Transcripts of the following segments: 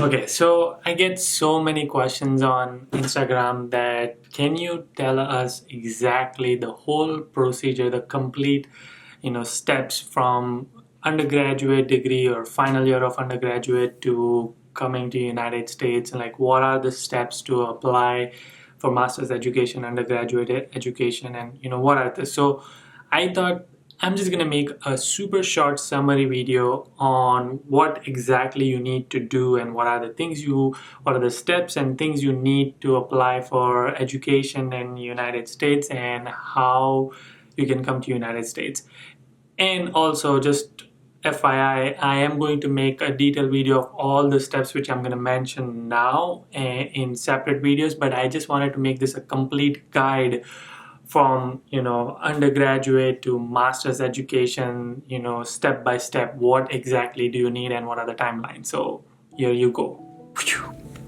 Okay, so I get so many questions on Instagram that can you tell us exactly the whole procedure, the complete, steps from undergraduate degree or final year of undergraduate to coming to United States, and like what are the steps to apply for master's education, undergraduate education, and what are the so I thought I'm just gonna make a super short summary video on what exactly you need to do and what are the steps and things you need to apply for education in the United States and how you can come to United States. And also just FYI, I am going to make a detailed video of all the steps which I'm going to mention now in separate videos, but I just wanted to make this a complete guide from undergraduate to master's education, step by step, what exactly do you need and what are the timelines. So here you go.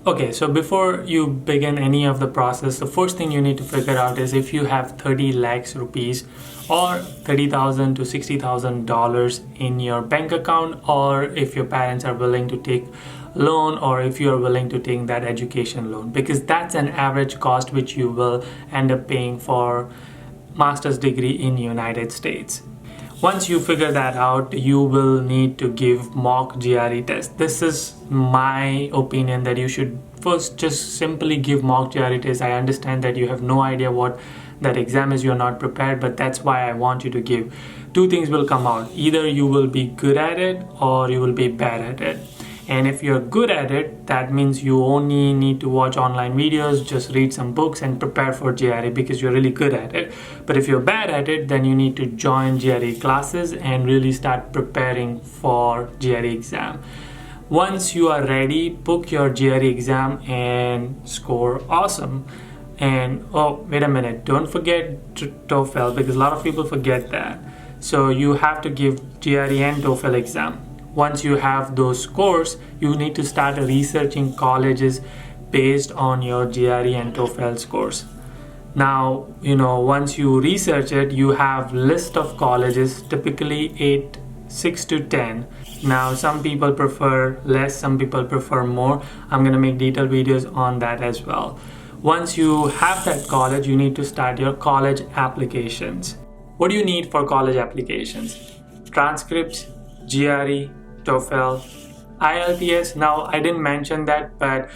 Okay, so before you begin any of the process, the first thing you need to figure out is if you have 30 lakhs rupees or $30,000 to $60,000 in your bank account, or if your parents are willing to take loan, or if you are willing to take that education loan, because that's an average cost which you will end up paying for master's degree in United States. Once you figure that out, you will need to give mock GRE test. This is my opinion that you should first just simply give mock GRE test. I understand that you have no idea what that exam is, you're not prepared, but that's why I want you to give. Two things will come out. Either you will be good at it or you will be bad at it. And if you're good at it, that means you only need to watch online videos, just read some books and prepare for GRE because you're really good at it. But if you're bad at it, then you need to join GRE classes and really start preparing for GRE exam. Once you are ready, book your GRE exam and score awesome. And oh, wait a minute, don't forget TOEFL, because a lot of people forget that. So you have to give GRE and TOEFL exam. Once you have those scores, you need to start researching colleges based on your GRE and TOEFL scores. Now, once you research it, you have list of colleges, typically 6 to 10. Now, some people prefer less, some people prefer more. I'm going to make detailed videos on that as well. Once you have that college, you need to start your college applications. What do you need for college applications? Transcripts, GRE, TOEFL, IELTS. Now, I didn't mention that, but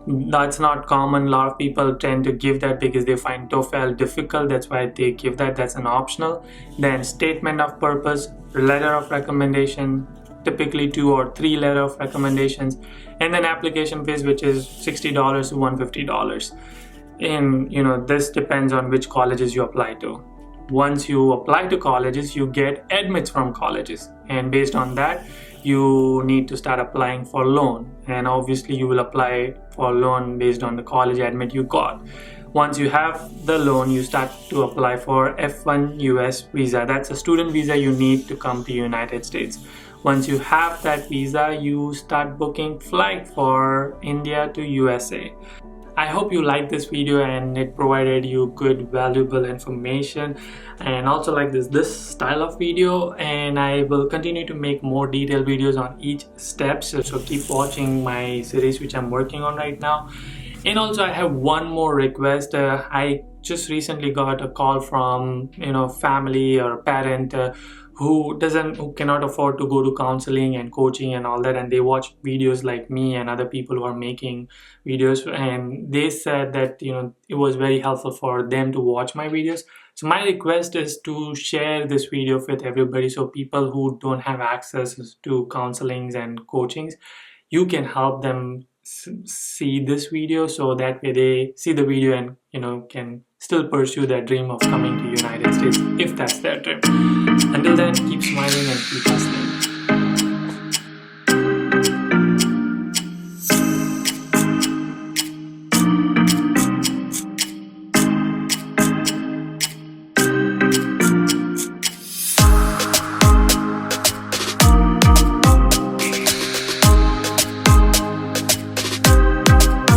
that's not common. A lot of people tend to give that because they find TOEFL difficult. That's why they give that. That's an optional. Then statement of purpose, letter of recommendation, typically 2 or 3 letter of recommendations, and then application fees, which is $60 to $150. And this depends on which colleges you apply to. Once you apply to colleges, you get admits from colleges, and based on that, you need to start applying for loan. And obviously, you will apply for loan based on the college admit you got. Once you have the loan, you start to apply for F1 US visa. That's a student visa you need to come to United States. Once you have that visa, you start booking flight for India to USA. I hope you liked this video and it provided you good valuable information, and also like this style of video, and I will continue to make more detailed videos on each step, so keep watching my series which I'm working on right now. And also I have one more request. I just recently got a call from family or parent who cannot afford to go to counseling and coaching and all that, and they watch videos like me and other people who are making videos, and they said that it was very helpful for them to watch my videos. So my request is to share this video with everybody, so people who don't have access to counselings and coachings, you can help them see this video, so that way they see the video and can still pursue their dream of coming to United States if that's their dream. Until then, keep smiling and keep hustling.